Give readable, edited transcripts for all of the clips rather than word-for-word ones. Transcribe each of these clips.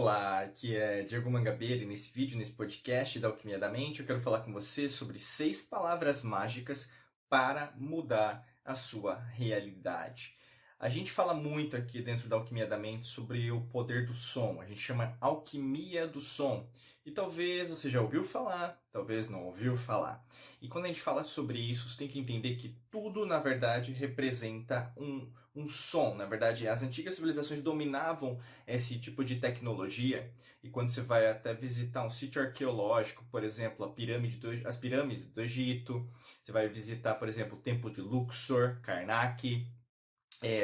Olá, aqui é Diego Mangabeira e nesse vídeo, nesse podcast da Alquimia da Mente, eu quero falar com você sobre 6 palavras mágicas para mudar a sua realidade. A gente fala muito aqui dentro da Alquimia da Mente sobre o poder do som, a gente chama Alquimia do Som. E talvez você já ouviu falar, talvez não ouviu falar. E quando a gente fala sobre isso, você tem que entender que tudo, na verdade, representa um som. Na verdade, as antigas civilizações dominavam esse tipo de tecnologia. E quando você vai até visitar um sítio arqueológico, por exemplo, as pirâmides do Egito, você vai visitar, por exemplo, o Templo de Luxor, Karnak,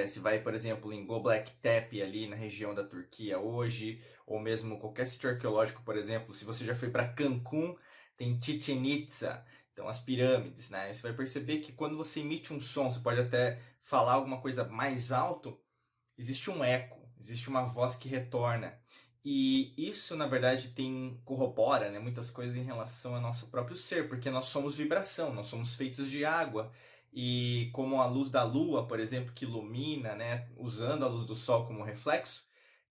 você vai, por exemplo, em Göbekli Tepe, ali na região da Turquia hoje, ou mesmo qualquer sítio arqueológico, por exemplo, se você já foi para Cancún, tem Chichen Itza, então as pirâmides, né? Você vai perceber que quando você emite um som, você pode até falar alguma coisa mais alto, existe um eco, existe uma voz que retorna. E isso, na verdade, corrobora, né, muitas coisas em relação ao nosso próprio ser, porque nós somos vibração, nós somos feitos de água. E como a luz da lua, por exemplo, que ilumina, né, usando a luz do sol como reflexo,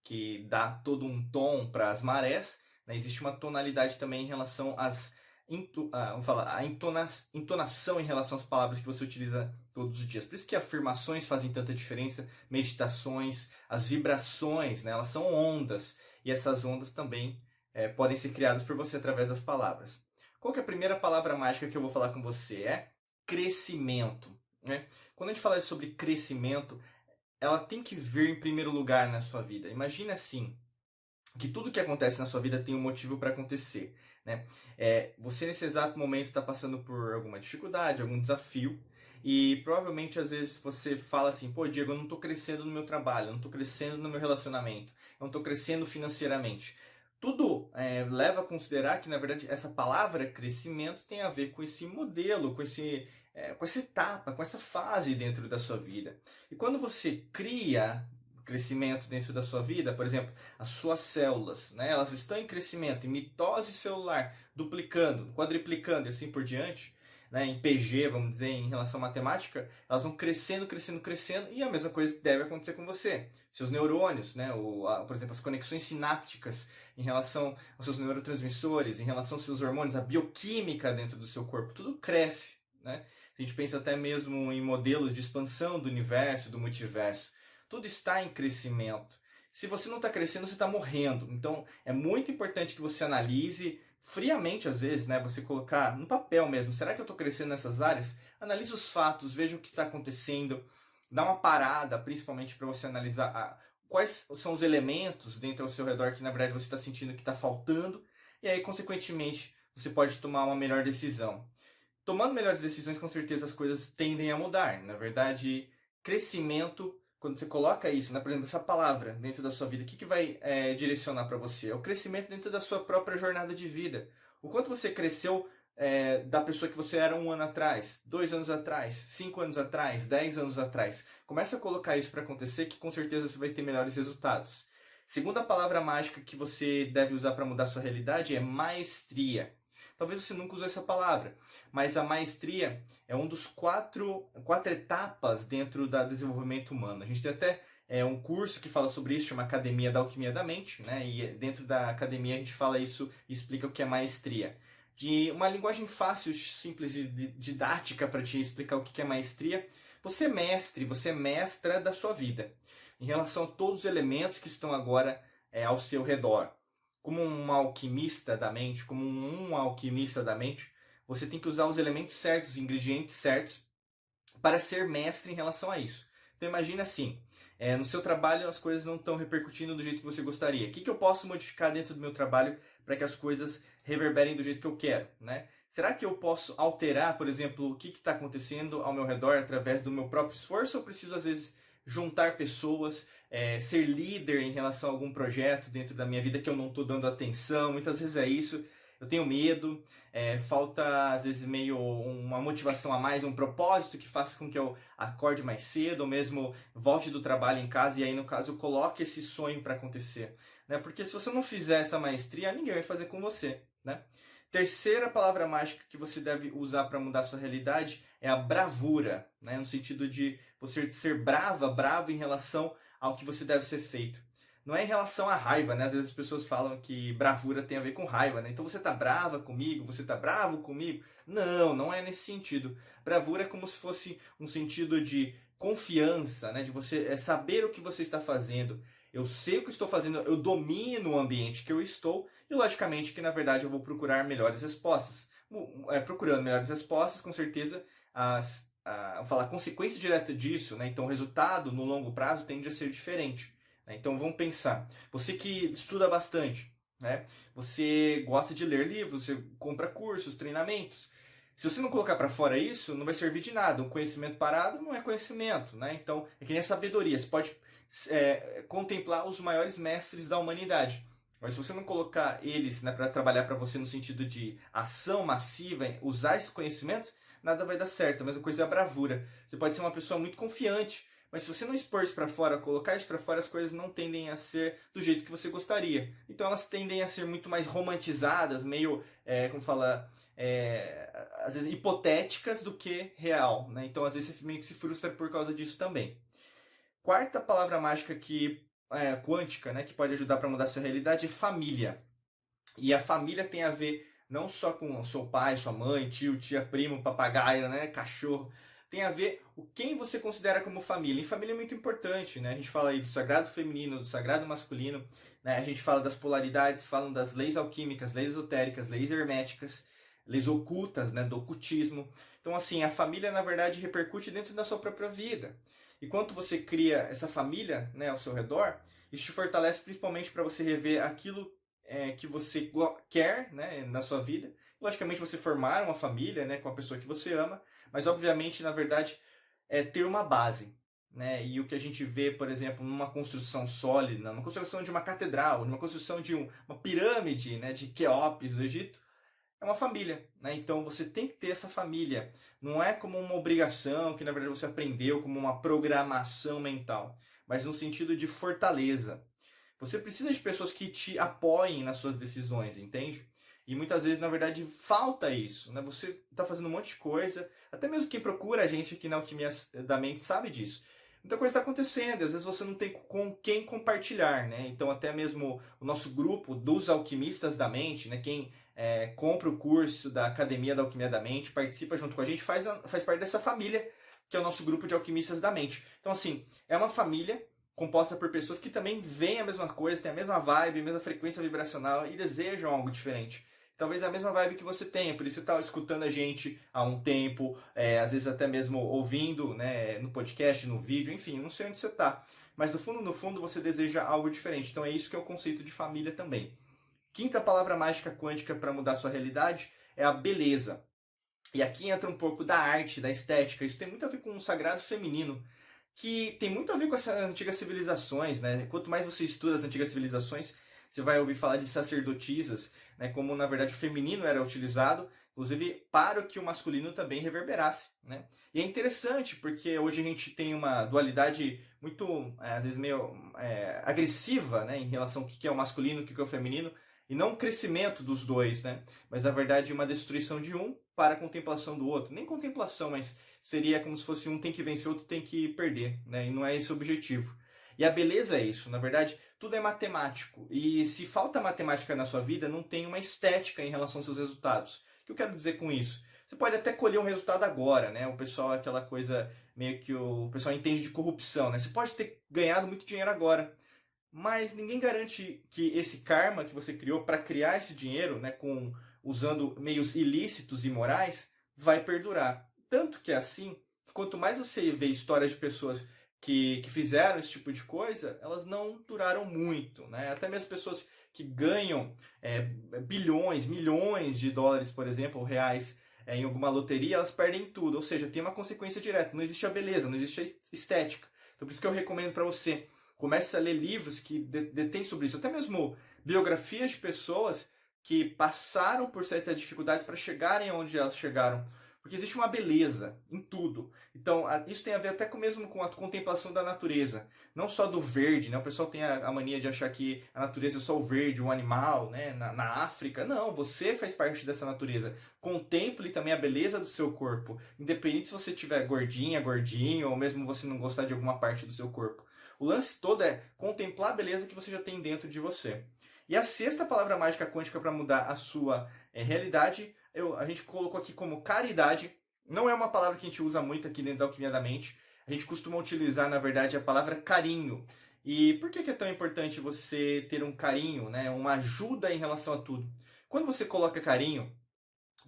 que dá todo um tom para as marés, né, existe uma tonalidade também em relação vamos falar, entonação em relação às palavras que você utiliza todos os dias. Por isso que afirmações fazem tanta diferença, meditações, as vibrações, né, elas são ondas, e essas ondas também podem ser criadas por você através das palavras. Qual que é a primeira palavra mágica que eu vou falar com você? É crescimento. Né? Quando a gente fala sobre crescimento, ela tem que vir em primeiro lugar na sua vida. Imagine assim, que tudo que acontece na sua vida tem um motivo para acontecer. Né? Você nesse exato momento está passando por alguma dificuldade, algum desafio, e provavelmente às vezes você fala assim, pô Diego, eu não estou crescendo no meu trabalho, eu não estou crescendo no meu relacionamento, eu não estou crescendo financeiramente. Tudo leva a considerar que, na verdade, essa palavra crescimento tem a ver com esse modelo, com essa etapa, com essa fase dentro da sua vida. E quando você cria crescimento dentro da sua vida, por exemplo, as suas células, né, elas estão em crescimento, em mitose celular, duplicando, quadriplicando e assim por diante, né, em PG, vamos dizer, em relação à matemática, elas vão crescendo, crescendo, crescendo, e a mesma coisa deve acontecer com você. Seus neurônios, né, por exemplo, as conexões sinápticas em relação aos seus neurotransmissores, em relação aos seus hormônios, a bioquímica dentro do seu corpo, tudo cresce. Né? A gente pensa até mesmo em modelos de expansão do universo, do multiverso. Tudo está em crescimento. Se você não está crescendo, você está morrendo. Então, é muito importante que você analise friamente, às vezes, né? Você colocar no papel mesmo. Será que eu estou crescendo nessas áreas? Analise os fatos, veja o que está acontecendo. Dá uma parada, principalmente para você analisar quais são os elementos dentro ao seu redor que, na verdade, você está sentindo que está faltando. E aí, consequentemente, você pode tomar uma melhor decisão. Tomando melhores decisões, com certeza as coisas tendem a mudar. Na verdade, crescimento, quando você coloca isso, né, por exemplo, essa palavra dentro da sua vida, o que vai direcionar para você? É o crescimento dentro da sua própria jornada de vida. O quanto você cresceu da pessoa que você era 1 ano atrás, 2 anos atrás, 5 anos atrás, 10 anos atrás. Começa a colocar isso para acontecer que com certeza você vai ter melhores resultados. Segunda palavra mágica que você deve usar para mudar sua realidade é maestria. Talvez você nunca usou essa palavra, mas a maestria é um dos quatro etapas dentro do desenvolvimento humano. A gente tem até um curso que fala sobre isso, chama Academia da Alquimia da Mente, né? E dentro da academia a gente fala isso e explica o que é maestria. De uma linguagem fácil, simples e didática para te explicar o que é maestria. Você é mestre, você é mestra da sua vida, em relação a todos os elementos que estão agora ao seu redor. Como um alquimista da mente, você tem que usar os elementos certos, os ingredientes certos, para ser mestre em relação a isso. Então imagine assim, no seu trabalho as coisas não estão repercutindo do jeito que você gostaria. O que eu posso modificar dentro do meu trabalho para que as coisas reverberem do jeito que eu quero? Né? Será que eu posso alterar, por exemplo, o que está acontecendo ao meu redor através do meu próprio esforço? Ou eu preciso, às vezes, juntar pessoas, ser líder em relação a algum projeto dentro da minha vida que eu não estou dando atenção? Muitas vezes é isso. Eu tenho medo, falta às vezes meio uma motivação a mais, um propósito que faça com que eu acorde mais cedo, ou mesmo volte do trabalho em casa e aí no caso coloque esse sonho para acontecer. Né? Porque se você não fizer essa maestria, ninguém vai fazer com você. Né? Terceira palavra mágica que você deve usar para mudar a sua realidade é a bravura, né? No sentido de você ser bravo em relação ao que você deve ser feito. não é em relação à raiva, né? Às vezes as pessoas falam que bravura tem a ver com raiva, né? Então você tá brava comigo, você tá bravo comigo. Não, não é nesse sentido. Bravura é como se fosse um sentido de confiança, né? De você saber o que você está fazendo. Eu sei o que estou fazendo, eu domino o ambiente que eu estou e, logicamente, que na verdade eu vou procurar melhores respostas. Procurando melhores respostas, com certeza, vou falar, a consequência direta disso, né? Então o resultado no longo prazo tende a ser diferente. Né? Então vamos pensar. Você que estuda bastante, né? Você gosta de ler livros, você compra cursos, treinamentos. Se você não colocar para fora isso, não vai servir de nada. Um conhecimento parado não é conhecimento, né? Então é que nem a sabedoria. Você pode contemplar os maiores mestres da humanidade. Mas se você não colocar eles, né, para trabalhar para você no sentido de ação massiva, usar esses conhecimentos, nada vai dar certo. A mesma coisa é a bravura. Você pode ser uma pessoa muito confiante, mas se você não expor isso para fora, colocar isso para fora, as coisas não tendem a ser do jeito que você gostaria. Então elas tendem a ser muito mais romantizadas, meio, como fala, às vezes hipotéticas do que real. Né? Então às vezes você meio que se frustra por causa disso também. Quarta palavra mágica quântica, né, que pode ajudar para mudar a sua realidade é família. E a família tem a ver não só com seu pai, sua mãe, tio, tia, primo, papagaio, né, cachorro. Tem a ver o quem você considera como família. E família é muito importante, né? A gente fala aí do sagrado feminino, do sagrado masculino, né? A gente fala das polaridades, falam das leis alquímicas, leis esotéricas, leis herméticas, leis ocultas, né, do ocultismo. Então, assim, a família, na verdade, repercute dentro da sua própria vida. E quando você cria essa família, né, ao seu redor, isso te fortalece principalmente para você rever aquilo que você quer, né, na sua vida. Logicamente, você formar uma família, né, com a pessoa que você ama, mas obviamente, na verdade, é ter uma base. Né? E o que a gente vê, por exemplo, numa construção sólida, numa construção de uma catedral, numa construção de uma pirâmide, né, de Quéops do Egito, é uma família, né? Então você tem que ter essa família. Não é como uma obrigação que na verdade você aprendeu, como uma programação mental, mas no sentido de fortaleza. Você precisa de pessoas que te apoiem nas suas decisões, entende? E muitas vezes, na verdade, falta isso, né? Você está fazendo um monte de coisa, até mesmo quem procura a gente aqui na Alquimia da Mente sabe disso. Muita coisa está acontecendo, às vezes você não tem com quem compartilhar, né? Então até mesmo o nosso grupo dos alquimistas da mente, né? Quem compra o curso da Academia da Alquimia da Mente, participa junto com a gente, faz parte dessa família, que é o nosso grupo de alquimistas da mente. Então assim, é uma família composta por pessoas que também veem a mesma coisa, têm a mesma vibe, a mesma frequência vibracional e desejam algo diferente. Talvez a mesma vibe que você tenha, por isso você está escutando a gente há um tempo, às vezes até mesmo ouvindo, né, no podcast, no vídeo, enfim, não sei onde você está. Mas no fundo, você deseja algo diferente. Então é isso que é o conceito de família também. Quinta palavra mágica quântica para mudar sua realidade é a beleza. E aqui entra um pouco da arte, da estética. Isso tem muito a ver com o sagrado feminino, que tem muito a ver com essas antigas civilizações, né? Quanto mais você estuda as antigas civilizações, você vai ouvir falar de sacerdotisas, né? Como na verdade o feminino era utilizado, inclusive para que o masculino também reverberasse, né? E é interessante porque hoje a gente tem uma dualidade muito, às vezes meio agressiva, né? Em relação ao que é o masculino, o que é o feminino, e não um crescimento dos dois, né? Mas na verdade uma destruição de um para a contemplação do outro. Nem contemplação, mas seria como se fosse um tem que vencer, outro tem que perder, né? E não é esse o objetivo. E a beleza é isso, na verdade, tudo é matemático. E se falta matemática na sua vida, não tem uma estética em relação aos seus resultados. O que eu quero dizer com isso? Você pode até colher um resultado agora, né? O pessoal, aquela coisa meio que o pessoal entende de corrupção, né? Você pode ter ganhado muito dinheiro agora, mas ninguém garante que esse karma que você criou para criar esse dinheiro, né, usando meios ilícitos e imorais, vai perdurar. Tanto que é assim, que quanto mais você vê histórias de pessoas que fizeram esse tipo de coisa, elas não duraram muito. Né? Até mesmo pessoas que ganham bilhões, milhões de dólares, por exemplo, ou reais, em alguma loteria, elas perdem tudo. Ou seja, tem uma consequência direta. Não existe a beleza, não existe a estética. Então por isso que eu recomendo para você, comece a ler livros que detêm sobre isso. Até mesmo biografias de pessoas que passaram por certas dificuldades para chegarem onde elas chegaram. Porque existe uma beleza em tudo. Então, isso tem a ver até mesmo com a contemplação da natureza. Não só do verde, né? O pessoal tem a mania de achar que a natureza é só o verde, um animal, né? Na África. Não, você faz parte dessa natureza. Contemple também a beleza do seu corpo. Independente se você estiver gordinha, gordinho, ou mesmo você não gostar de alguma parte do seu corpo. O lance todo é contemplar a beleza que você já tem dentro de você. E a sexta palavra mágica quântica para mudar a sua realidade, a gente colocou aqui como caridade. Não é uma palavra que a gente usa muito aqui dentro da Alquimia da Mente. A gente costuma utilizar, na verdade, a palavra carinho. E por que é tão importante você ter um carinho, né? Uma ajuda em relação a tudo? Quando você coloca carinho,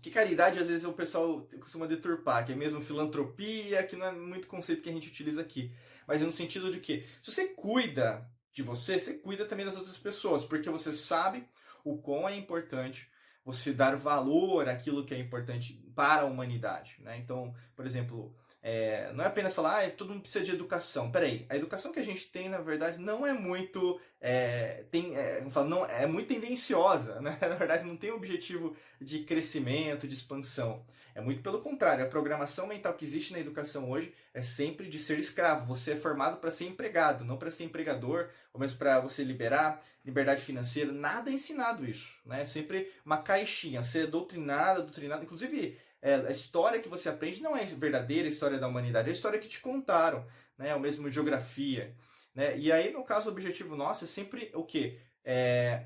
que caridade às vezes o pessoal costuma deturpar, que é mesmo filantropia, que não é muito conceito que a gente utiliza aqui. Mas no sentido de que, se você cuida de você, você cuida também das outras pessoas, porque você sabe o quão é importante você dar valor àquilo que é importante para a humanidade. Né? Então, por exemplo, não é apenas falar, todo mundo precisa de educação. Peraí, a educação que a gente tem, na verdade, não é muito. Não, é muito tendenciosa, né? Na verdade, não tem objetivo de crescimento, de expansão. É muito pelo contrário. A programação mental que existe na educação hoje é sempre de ser escravo. Você é formado para ser empregado, não para ser empregador, ou mesmo para você liberar liberdade financeira. Nada é ensinado isso. Né? É sempre uma caixinha. Você é doutrinado. Inclusive, a história que você aprende não é verdadeira a história da humanidade, é a história que te contaram. Né? Ou mesmo geografia. Né? E aí, no caso, o objetivo nosso é sempre o quê?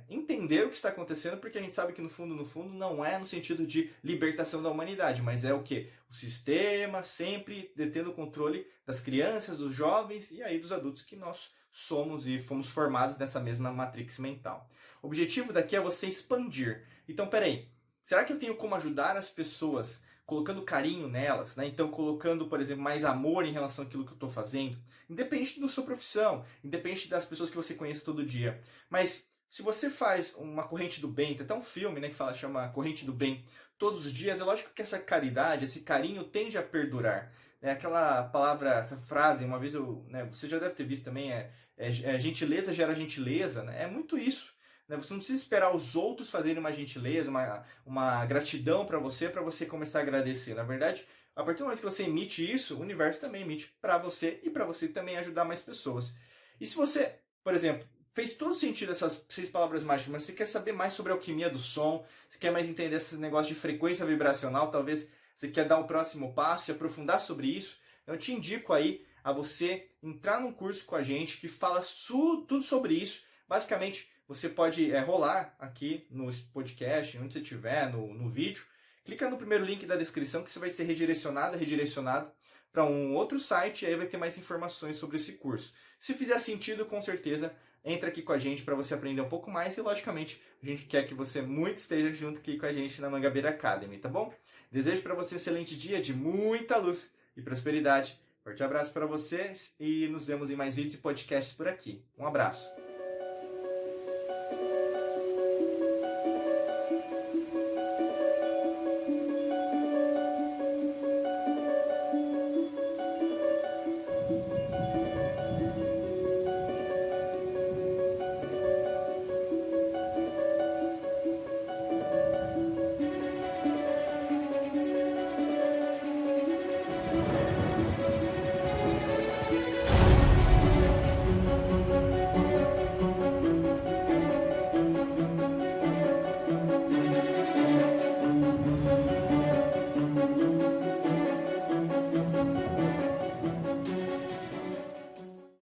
Entender o que está acontecendo, porque a gente sabe que no fundo, não é no sentido de libertação da humanidade, mas é o quê? O sistema sempre detendo o controle das crianças, dos jovens e aí dos adultos que nós somos e fomos formados nessa mesma matrix mental. O objetivo daqui é você expandir. Então, peraí, será que eu tenho como ajudar as pessoas colocando carinho nelas, né? Então colocando, por exemplo, mais amor em relação àquilo que eu estou fazendo, independente da sua profissão, independente das pessoas que você conhece todo dia. Mas se você faz uma corrente do bem, tem até um filme, né, que chama Corrente do Bem, todos os dias, é lógico que essa caridade, esse carinho tende a perdurar. É aquela palavra, essa frase, uma vez você já deve ter visto também, gentileza gera gentileza, né? É muito isso. Você não precisa esperar os outros fazerem uma gentileza, uma gratidão para você começar a agradecer. Na verdade, a partir do momento que você emite isso, o universo também emite para você e para você também ajudar mais pessoas. E se você, por exemplo, fez todo sentido essas 6 palavras mágicas, mas você quer saber mais sobre a alquimia do som, você quer mais entender esse negócio de frequência vibracional, talvez você quer dar um próximo passo e aprofundar sobre isso, eu te indico aí a você entrar num curso com a gente que fala tudo sobre isso. Basicamente, você pode rolar aqui no podcast, onde você estiver, no vídeo. Clica no primeiro link da descrição que você vai ser redirecionado para um outro site e aí vai ter mais informações sobre esse curso. Se fizer sentido, com certeza, entra aqui com a gente para você aprender um pouco mais e, logicamente, a gente quer que você muito esteja junto aqui com a gente na Mangabeira Academy, tá bom? Desejo para você um excelente dia de muita luz e prosperidade. Forte abraço para vocês e nos vemos em mais vídeos e podcasts por aqui. Um abraço.